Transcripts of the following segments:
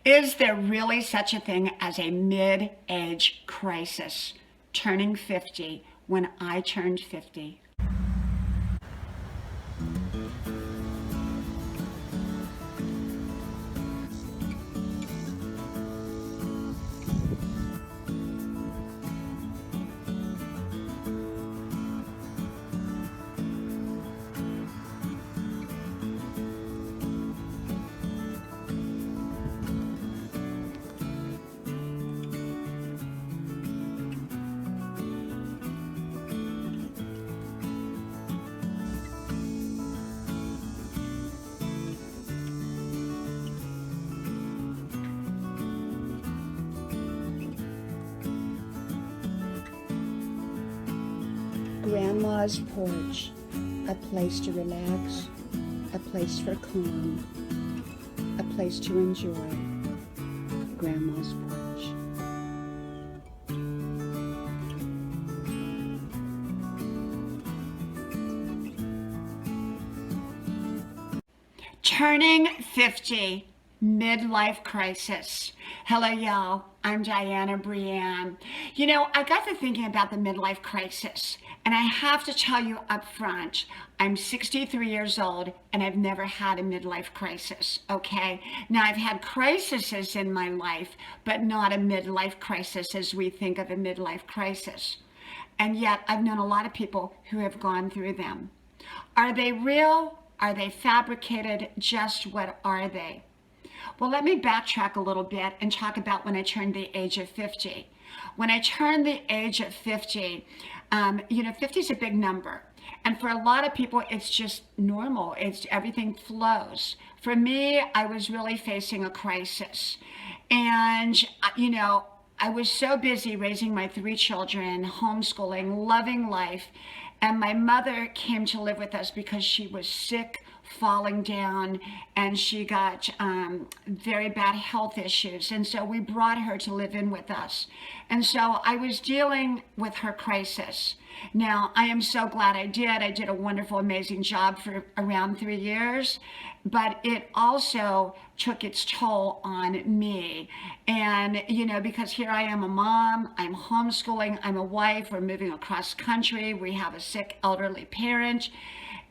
Is there really such a thing as a mid-age crisis? Turning 50 when I turned 50. Grandma's porch, a place to relax, a place for calm, a place to enjoy. Grandma's porch. Turning 50, midlife crisis. Hello, y'all. I'm Diana Brianne. You know, I got to thinking about the midlife crisis, and I have to tell you up front, I'm 63 years old, and I've never had a midlife crisis, okay? Now, I've had crises in my life, but not a midlife crisis as we think of a midlife crisis. And yet, I've known a lot of people who have gone through them. Are they real? Are they fabricated? Just what are they? Well, let me backtrack a little bit and talk about when I turned the age of 50. When I turned the age of 50, 50 is a big number. And for a lot of people, it's just normal. Everything flows. For me, I was really facing a crisis. And, I was so busy raising my 3 children, homeschooling, loving life. And my mother came to live with us because she was sick, falling down, and she got very bad health issues. And so we brought her to live in with us. And so I was dealing with her crisis. Now, I am so glad I did. I did a wonderful, amazing job for around 3 years, but it also took its toll on me. And, because here I am a mom, I'm homeschooling, I'm a wife, we're moving across country, we have a sick elderly parent,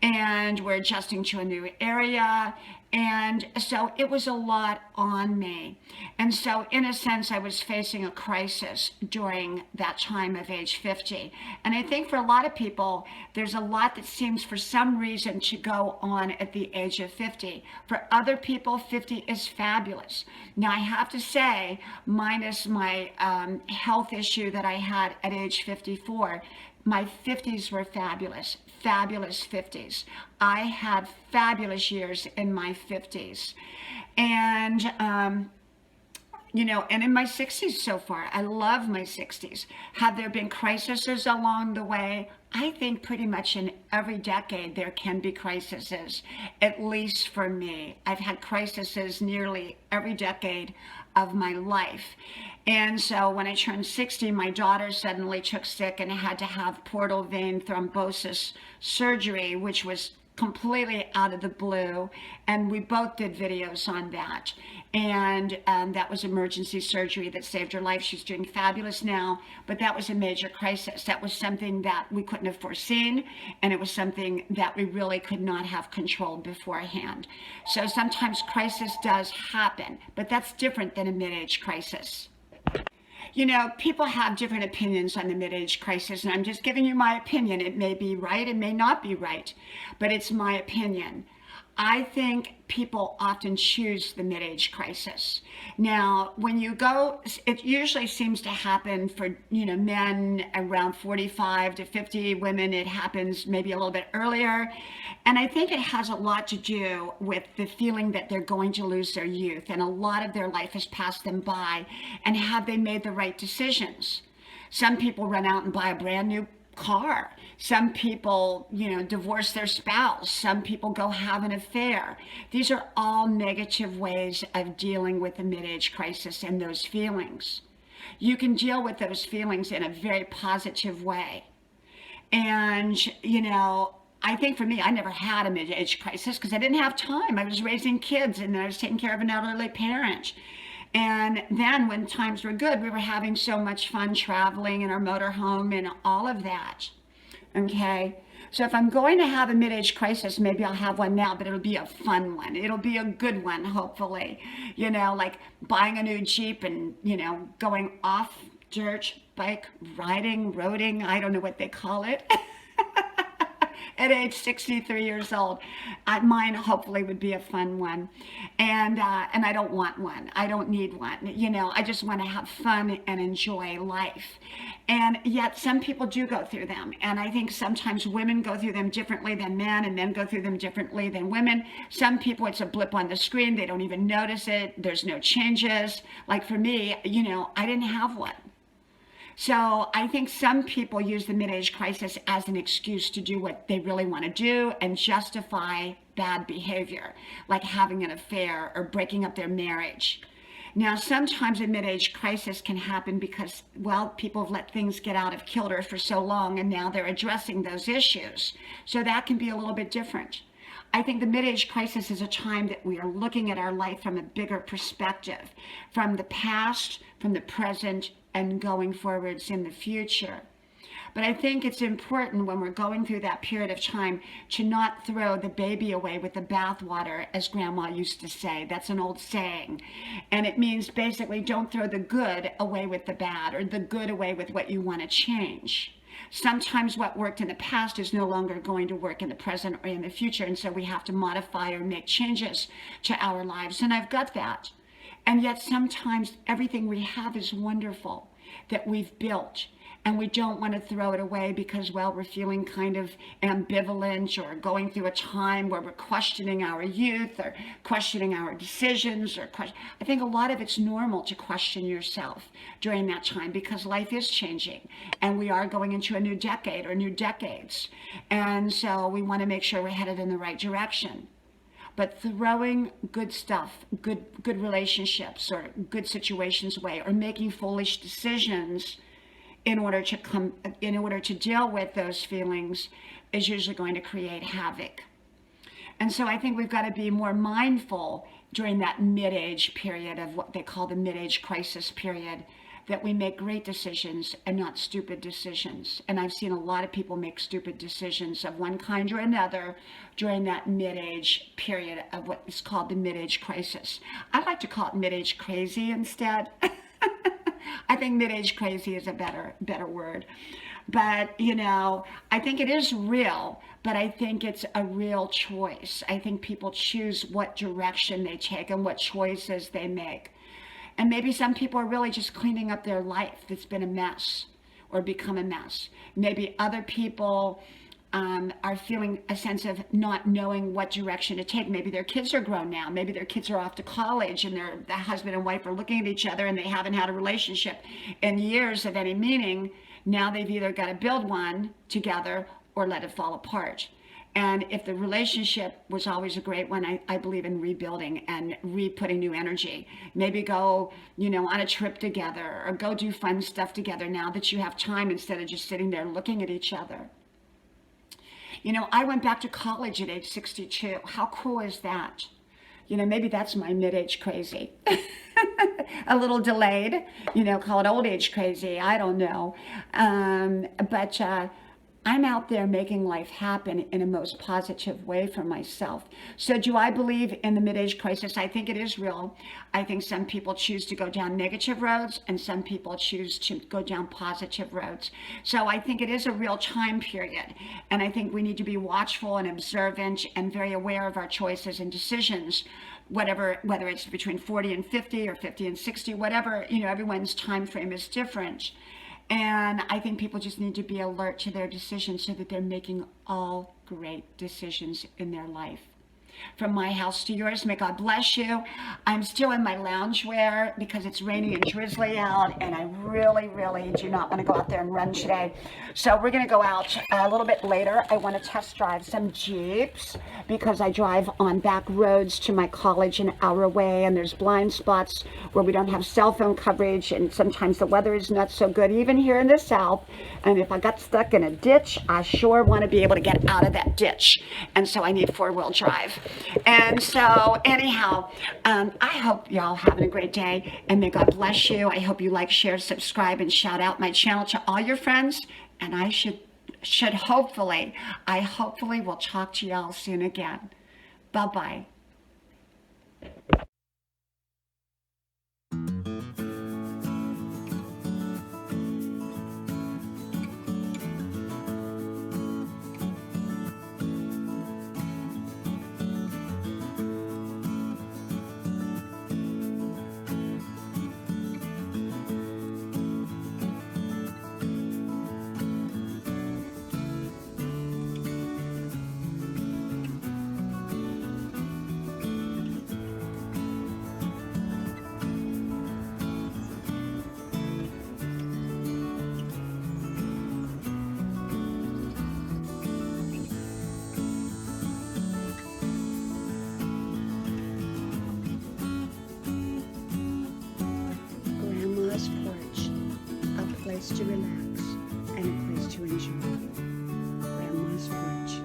and we're adjusting to a new area. And so it was a lot on me. And so in a sense, I was facing a crisis during that time of age 50. And I think for a lot of people, there's a lot that seems for some reason to go on at the age of 50. For other people, 50 is fabulous. Now I have to say, minus my health issue that I had at age 54, my 50s were fabulous 50s. I had fabulous years in my 50s. And, and in my 60s so far, I love my 60s. Have there been crises along the way? I think pretty much in every decade there can be crises, at least for me. I've had crises nearly every decade of my life. And so when I turned 60, my daughter suddenly took sick and had to have portal vein thrombosis surgery, which was completely out of the blue. And we both did videos on that. And that was emergency surgery that saved her life. She's doing fabulous now, but that was a major crisis. That was something that we couldn't have foreseen, and it was something that we really could not have controlled beforehand. So sometimes crisis does happen, but that's different than a mid-age crisis. People have different opinions on the mid-age crisis, and I'm just giving you my opinion. It may be right, it may not be right, but it's my opinion. I think people often choose the mid-age crisis. Now, when you go, it usually seems to happen for, men around 45 to 50, women, it happens maybe a little bit earlier. And I think it has a lot to do with the feeling that they're going to lose their youth, and a lot of their life has passed them by, and have they made the right decisions? Some people run out and buy a brand new car. Some people, divorce their spouse. Some people go have an affair. These are all negative ways of dealing with the mid-age crisis and those feelings. You can deal with those feelings in a very positive way. And, I think for me, I never had a mid-age crisis because I didn't have time. I was raising kids and I was taking care of an elderly parent. And then when times were good, we were having so much fun traveling in our motorhome and all of that. Okay. So if I'm going to have a mid-age crisis, maybe I'll have one now, but it'll be a fun one. It'll be a good one, hopefully. You know, like buying a new Jeep and, you know, going off dirt bike riding, roading, I don't know what they call it. At age 63 years old. Mine hopefully would be a fun one. And I don't want one. I don't need one. You know, I just want to have fun and enjoy life. And yet some people do go through them. And I think sometimes women go through them differently than men, and men go through them differently than women. Some people, it's a blip on the screen. They don't even notice it. There's no changes. Like for me, you know, I didn't have one. So I think some people use the mid-age crisis as an excuse to do what they really want to do and justify bad behavior, like having an affair or breaking up their marriage. Now, sometimes a mid-age crisis can happen because, well, people have let things get out of kilter for so long, and now they're addressing those issues. So that can be a little bit different. I think the mid-age crisis is a time that we are looking at our life from a bigger perspective, from the past, from the present, and going forwards in the future. But I think it's important when we're going through that period of time to not throw the baby away with the bathwater, as Grandma used to say. That's an old saying. And it means basically don't throw the good away with the bad, or the good away with what you want to change. Sometimes what worked in the past is no longer going to work in the present or in the future, and so we have to modify or make changes to our lives. And I've got that. And yet sometimes everything we have is wonderful that we've built, and we don't want to throw it away because, well, we're feeling kind of ambivalent or going through a time where we're questioning our youth or questioning our decisions. I think a lot of it's normal to question yourself during that time because life is changing and we are going into a new decade or new decades. And so we want to make sure we're headed in the right direction. But throwing good stuff, good relationships or good situations away, or making foolish decisions in order to deal with those feelings is usually going to create havoc. And so I think we've got to be more mindful during that mid-age period of what they call the mid-age crisis period, that we make great decisions and not stupid decisions. And I've seen a lot of people make stupid decisions of one kind or another during that mid-age period of what is called the mid-age crisis. I like to call it mid-age crazy instead. I think mid-age crazy is a better word. But, you know, I think it is real, but I think it's a real choice. I think people choose what direction they take and what choices they make. And maybe some people are really just cleaning up their life that's been a mess or become a mess. Maybe other people are feeling a sense of not knowing what direction to take. Maybe their kids are grown now. Maybe their kids are off to college and the husband and wife are looking at each other and they haven't had a relationship in years of any meaning. Now they've either got to build one together or let it fall apart. And if the relationship was always a great one, I believe in rebuilding and putting new energy. Maybe go, you know, on a trip together or go do fun stuff together now that you have time instead of just sitting there looking at each other. You know, I went back to college at age 62. How cool is that? You know, maybe that's my mid-age crazy. A little delayed, you know, call it old age crazy. I don't know. But I'm out there making life happen in a most positive way for myself. So do I believe in the mid-age crisis? I think it is real. I think some people choose to go down negative roads and some people choose to go down positive roads. So I think it is a real time period. And I think we need to be watchful and observant and very aware of our choices and decisions, whether it's between 40 and 50 or 50 and 60, whatever, you know, everyone's time frame is different. And I think people just need to be alert to their decisions so that they're making all great decisions in their life. From my house to yours, may God bless you. I'm still in my loungewear because it's raining and drizzly out, and I really, really do not want to go out there and run today. So we're going to go out a little bit later. I want to test drive some Jeeps because I drive on back roads to my college an hour away, and there's blind spots where we don't have cell phone coverage, and sometimes the weather is not so good, even here in the South. And if I got stuck in a ditch, I sure want to be able to get out of that ditch. And so I need four-wheel drive. And so anyhow, I hope y'all having a great day, and may God bless you. I hope you like, share, subscribe, and shout out my channel to all your friends. And I hopefully will talk to y'all soon again. Bye-bye. Grandma's porch, a place to relax and a place to enjoy. Grandma's porch.